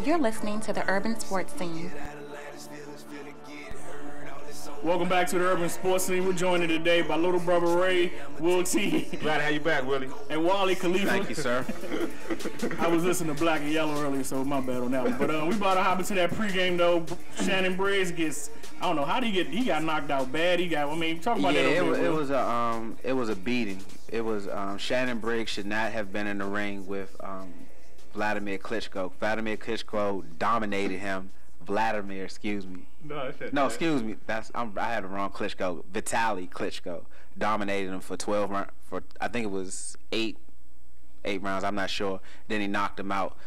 You're listening to the Urban Sports Scene. Welcome back to the Urban Sports Scene. We're joined today by little brother Ray, Will T. Glad to have you back, Willie. And Wally Khalifa. Thank you, sir. I was listening to Black and Yellow earlier, so my bad on that one. But we about to hop into that pregame, though. Shannon Briggs gets, I don't know, how did he get, he got knocked out bad. Talk about that a bit. It was a beating. It was, Shannon Briggs should not have been in the ring with Vladimir Klitschko. Vladimir Klitschko dominated him. Vladimir, excuse me. Excuse me. I had the wrong Klitschko. Vitaly Klitschko dominated him for 12 rounds. I think it was eight rounds. I'm not sure. Then he knocked him out.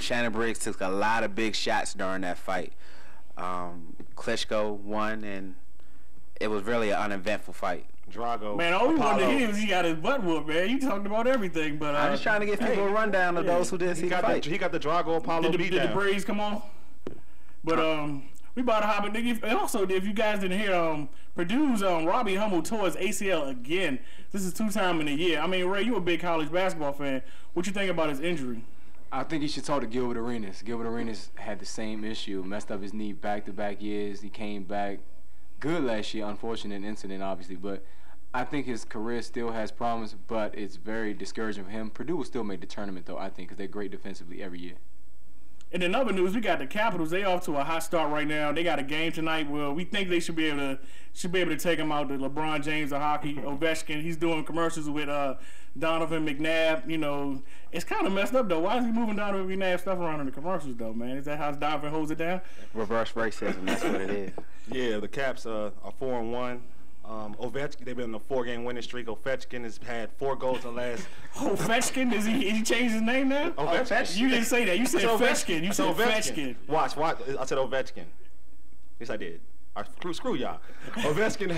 Shannon Briggs took a lot of big shots during that fight. Klitschko won, and it was really an uneventful fight. Drago. Man, all we wanted to hear was he got his butt whooped, man. You talked about everything, but I'm just trying to give people a rundown of those who didn't see the fight. He got the Drago Apollo beat down. Did the Briggs come on? But we about to hop in. And also, if you guys didn't hear, Purdue's Robbie Hummel tore his ACL again. This is 2 times in a year. I mean, Ray, you a big college basketball fan. What you think about his injury? I think he should talk to Gilbert Arenas. Gilbert Arenas had the same issue. Messed up his knee back-to-back years. He came back good last year. Unfortunate incident, obviously, but I think his career still has promise, but it's very discouraging for him. Purdue will still make the tournament, though, I think, because they're great defensively every year. And in other news, we got the Capitals. They off to a hot start right now. They got a game tonight where we think they should be able to take them out. The LeBron James of hockey, Ovechkin. He's doing commercials with Donovan McNabb. You know, it's kind of messed up though. Why is he moving Donovan McNabb stuff around in the commercials though, man? Is that how Donovan holds it down? Reverse racism. That's what it is. Yeah, the Caps are 4-1. Ovechkin, they've been on a 4-game winning streak. Ovechkin has had 4 goals in the last. Ovechkin? Is he changed his name now? Ovechkin. You didn't say that. You said Ovechkin. You said Ovechkin. Watch. I said Ovechkin. Yes, I did. Screw y'all. Ovechkin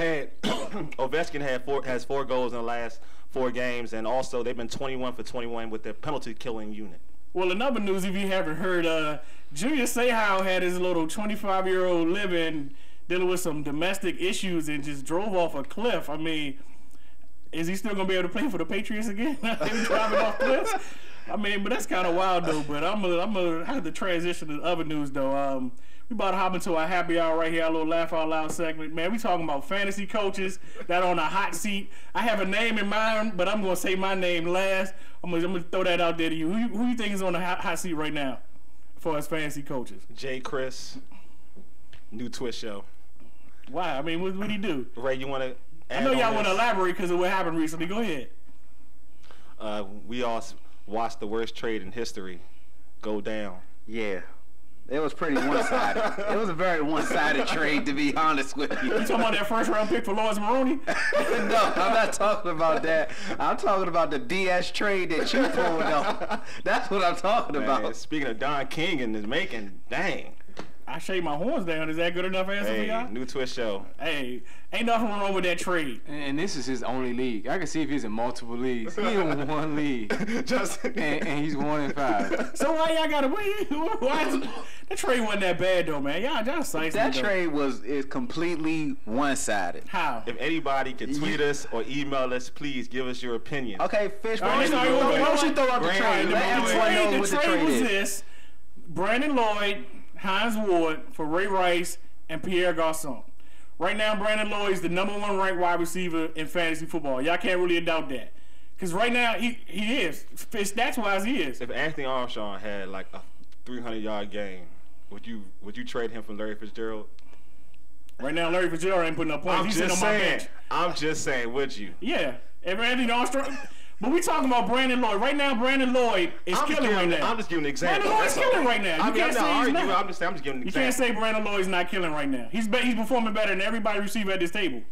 has 4 goals in the last 4 games, and also they've been 21 for 21 with their penalty killing unit. Well, in other news, if you haven't heard, Julius Sehow had his little 25-year-old living dealing with some domestic issues and just drove off a cliff. I mean, is he still going to be able to play for the Patriots again? Him driving off cliffs? I mean, but that's kind of wild, though. But I'm gonna have to transition to other news, though. We about to hop into our happy hour right here, our little laugh out loud segment. Man, we talking about fantasy coaches that are on a hot seat. I have a name in mind, but I'm going to say my name last. I'm gonna throw that out there to you. Who you think is on the hot seat right now for us fantasy coaches? Jay Chris, new Twitch show. Why? I mean, what he do? Ray, you want to I know y'all want to elaborate because of what happened recently. Go ahead. We all watched the worst trade in history go down. Yeah. It was pretty one-sided. It was a very one-sided trade, to be honest with you. You talking about that first-round pick for Lawrence Maroney? No, I'm not talking about that. I'm talking about the DS trade that you pulled off. That's what I'm talking about. Speaking of Don King and his making, dang. I shave my horns down. Is that good enough answer for y'all? New Twitch show. Hey, ain't nothing wrong with that trade. And this is his only league. I can see if he's in multiple leagues. He in one league. and he's 1-5. So why y'all gotta wait? That trade wasn't that bad though, man. Y'all sliced that trade is completely one-sided. How? If anybody can tweet us or email us, please give us your opinion. Okay, Fish. Why don't you throw out the trade? The trade was this: Brandon Lloyd, Hines Ward for Ray Rice and Pierre Garçon. Right now, Brandon Lloyd is the #1 ranked wide receiver in fantasy football. Y'all can't really doubt that. Because right now, he is. Stats-wise, he is. If Anthony Armstrong had like a 300-yard game, would you trade him for Larry Fitzgerald? Right now, Larry Fitzgerald ain't putting up points. He's sitting on my bench. I'm just saying, would you? Yeah. If Anthony Armstrong... But we talking about Brandon Lloyd. Right now, Brandon Lloyd is killing right now. I'm just giving an example. Brandon Lloyd's killing right now. You can't say he's not. I'm just giving an example. You can't say Brandon Lloyd's not killing right now. He's performing better than everybody receiver at this table.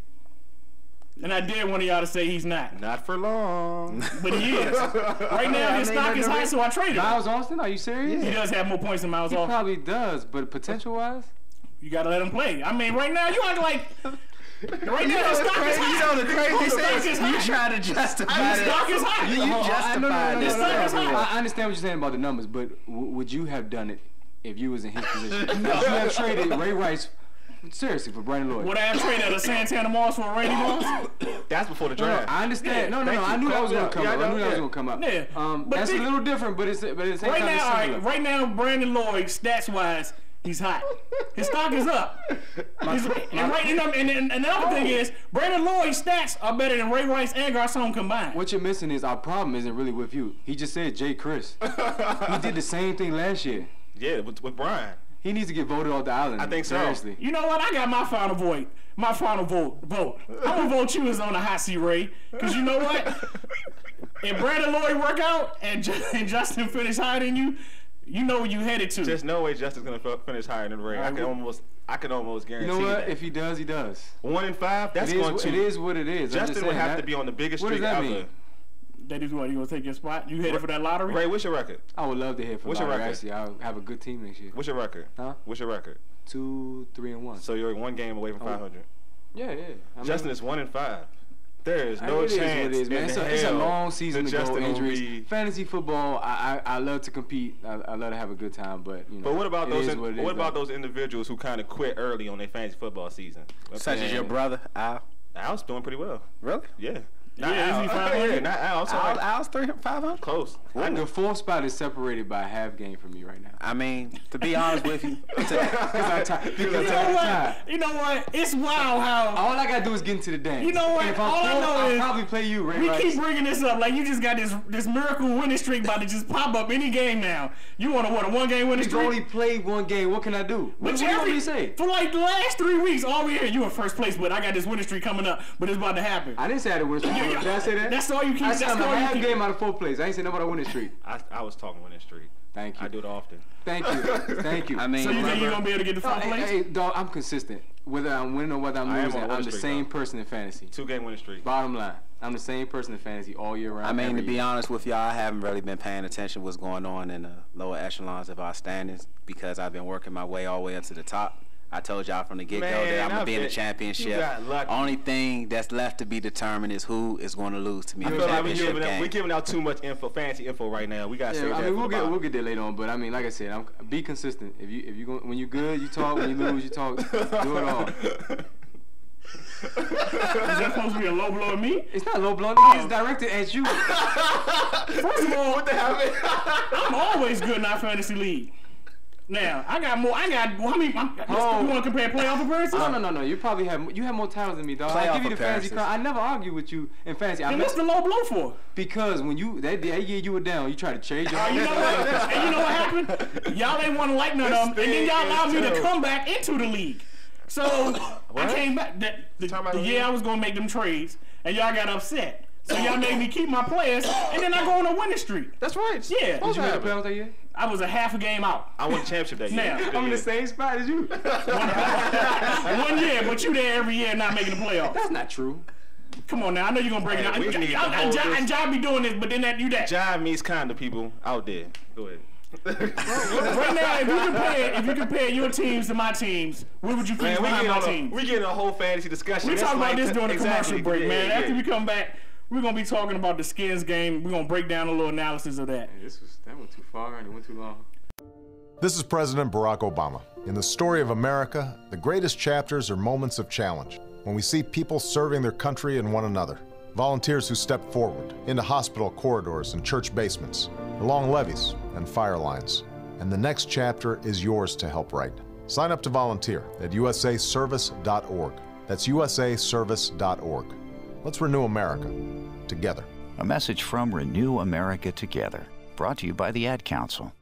And I dare one of y'all to say he's not. Not for long. But he is. Right now, his stock is high, so I traded him. Miles Austin, are you serious? He does have more points than Miles Austin. He probably does, but potential-wise? You got to let him play. I mean, right now, you act like... Right now, his stock is high. You know the crazy thing? You try to justify it. His stock is high. You justify this. I understand what you're saying about the numbers, but would you have done it if you was in his position? Would you have traded Ray Rice Seriously, for Brandon Lloyd. Would I have traded a Santana Moss for a Randy Moss? That's before the No, draft. I understand. Yeah, No. I knew that was gonna come up. I knew that was gonna come up. Yeah. But That's a the- little different, but at the same Right time, now, it's all similar. right, right now, Brandon Lloyd, stats-wise, he's hot. His stock is up. And another thing is, Brandon Lloyd's stats are better than Ray Rice and Garcon combined. What you're missing is our problem isn't really with you. He just said Jay Chris. He did the same thing last year. Yeah, with Brian. He needs to get voted off the island. I think so. Seriously. You know what? I got my final vote. Vote. I'm gonna vote you as on the hot seat, Ray. Because you know what? If Brandon Lloyd work out and Justin finish higher than you, you know where you headed to. There's no way Justin's gonna finish higher than Ray. I can almost guarantee. You know what? That. If he does, he does. 1 and 5. That's It is, going to. it is what it is. I'm just Justin would saying have that- to be on the biggest What does streak that ever. mean? That is what, you gonna take your spot? You headed for that lottery? Ray, what's your record? I would love to hear from What's your Larry. record? Actually, I'll have a good team next year. What's your record? Huh? What's your record? 2, 3, and 1. So you're 1 game away from 500. Yeah. I mean, Justin is 1 and 5. There is no it is chance. what it is, man. in It's a hell long season that to go. Justin will Injuries. be- Fantasy football. I love to compete. I love to have a good time. But you know. But what about it those? is what it is, What about though. those individuals who kind of quit early on their fantasy football season? Such as your brother, Al. Al's doing pretty well. Really? Yeah. Yeah, is he 500? Yeah, not Al. Sorry. Al's 500. Close. The 4th spot is separated by a half game from me right now. I mean, to be honest with you, Because I'm tired. You know what? It's wild how All I gotta do is get into the dance. You know what? And if I'm All I full, know I'll is probably play you, Ray we Rice. keep bringing this up like you just got this miracle winning streak about to just pop up any game now. You want a 1-game winning You streak? only played 1 game. What can I do? What do you want me to say? For like the last 3 weeks, all we hear you in first place, but I got this winning streak coming up, but it's about to happen. I didn't say I had a winning streak. Did I say that? That's all you keep. I said That's I'm a all you half keep. game out of 4 plays. I ain't say nothing about a winning streak. I was talking winning streak. Thank you. I do it often. Thank you. Thank you. I mean, So you think you're gonna be able to get the No, first place? hey, dog, I'm consistent. Whether I'm winning or whether I'm I am losing, on a I'm winning the streak, same though. person in fantasy. 2-game winning streak. Bottom line, I'm the same person in fantasy all year round. I mean, every to be year. honest with y'all, I haven't really been paying attention to what's going on in the lower echelons of our standings because I've been working my way all the way up to the top. I told y'all from the get-go Man, that I'm going to be in the you championship. got lucky. Only thing that's left to be determined is who is going to lose to me I in feel the like championship game. we're giving out too much info, fancy info right now. We gotta save Yeah, I that mean, for we'll the get bottom. there later on, but I mean, like I said, be consistent. If you go, when you good, you talk. When you lose, you talk. Do it all. Is that supposed to be a low blow at me? It's not low blow. It's directed at you. First of all, What the hell? I'm always good in our fantasy league. Now I got more. How many? You want to compare playoff appearances? No. You probably have more talents than me, dog. I Playoff give you the fantasy appearances. crown. I never argue with you in fantasy. And what's the low blow for? Because when that year you were down, you tried to change your. You know what? And you know what happened? Y'all ain't want to like none of them, and then y'all allowed me to come back into the league. So I came back. The year I was gonna make them trades, and y'all got upset. So y'all made me keep my players, and then I go on a winning streak. That's right. Yeah. Did you make the playoffs that year? I was a half a game out. I won the championship that year. Now, I'm in the same spot as you. 1 year, but you there every year not making the playoffs. That's not true. Come on now, I know you're gonna break it Hey, down. we need to hold this. And John be doing this, but then that you that. Jive means kind of people out there. Go ahead. Right now, if you compare your teams to my teams, where would you Man, finish behind my teams? we getting a whole fantasy discussion. We That's talk about like this during the exactly, commercial break, yeah, man. yeah. After we come back, we're gonna be talking about the Skins game. We're gonna break down a little analysis of that. That went too far and it went too long. This is President Barack Obama. In the story of America, the greatest chapters are moments of challenge, when we see people serving their country and one another. Volunteers who step forward into hospital corridors and church basements, along levees and fire lines. And the next chapter is yours to help write. Sign up to volunteer at usaservice.org. That's usaservice.org. Let's renew America together. A message from Renew America Together, brought to you by the Ad Council.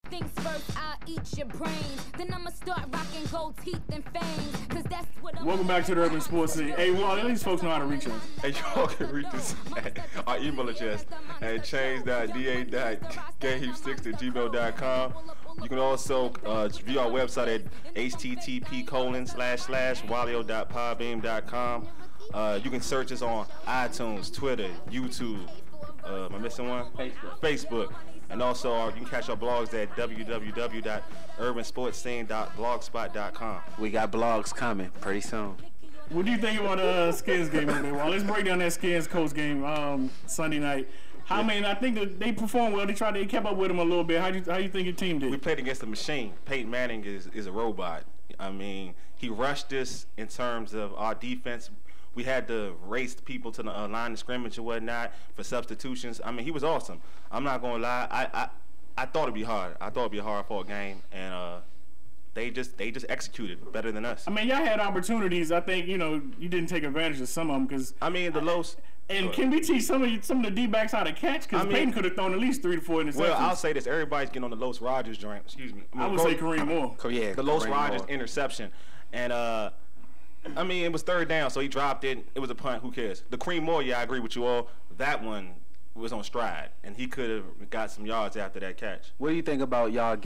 Things first, I'll eat your brains. Then I'ma start rocking gold teeth and fangs. Cause that's what I'm. Welcome back to the Urban Sports Scene. Hey, well, at least folks know how to reach us. Hey, y'all can reach us at our email address at change.da.gameheap6@gmail.com. You can also view our website at http://walio.podbeam.com. You can search us on iTunes, Twitter, YouTube. Am I missing one? Facebook. And also, you can catch our blogs at www.urbansportscene.blogspot.com. We got blogs coming pretty soon. What do you think about Skins game over there? Well, let's break down that Skins Coast game Sunday night. I mean, I think that they performed well. They kept up with them a little bit. How do you think your team did? We played against a machine. Peyton Manning is a robot. I mean, he rushed us in terms of our defense. We had to race people to the line of scrimmage and whatnot for substitutions. I mean, he was awesome. I'm not gonna lie. I thought it'd be hard. I thought it'd be a hard-fought game, and they just executed better than us. I mean, y'all had opportunities. I think you didn't take advantage of some of them because I mean the Los. And can we teach some of the D-backs how to catch? Because Peyton could have thrown at least 3 to 4 interceptions. Well, I'll say this: everybody's getting on the Los Rogers joint. Excuse me. I would say Kareem Moore. Yeah, the Los Kareem Rogers Moore. interception, and I mean it was 3rd down, so he dropped it. It was a punt. Who cares? The Kareem Moore, yeah, I agree with you all. That one was on stride, and he could have got some yards after that catch. What do you think about y'all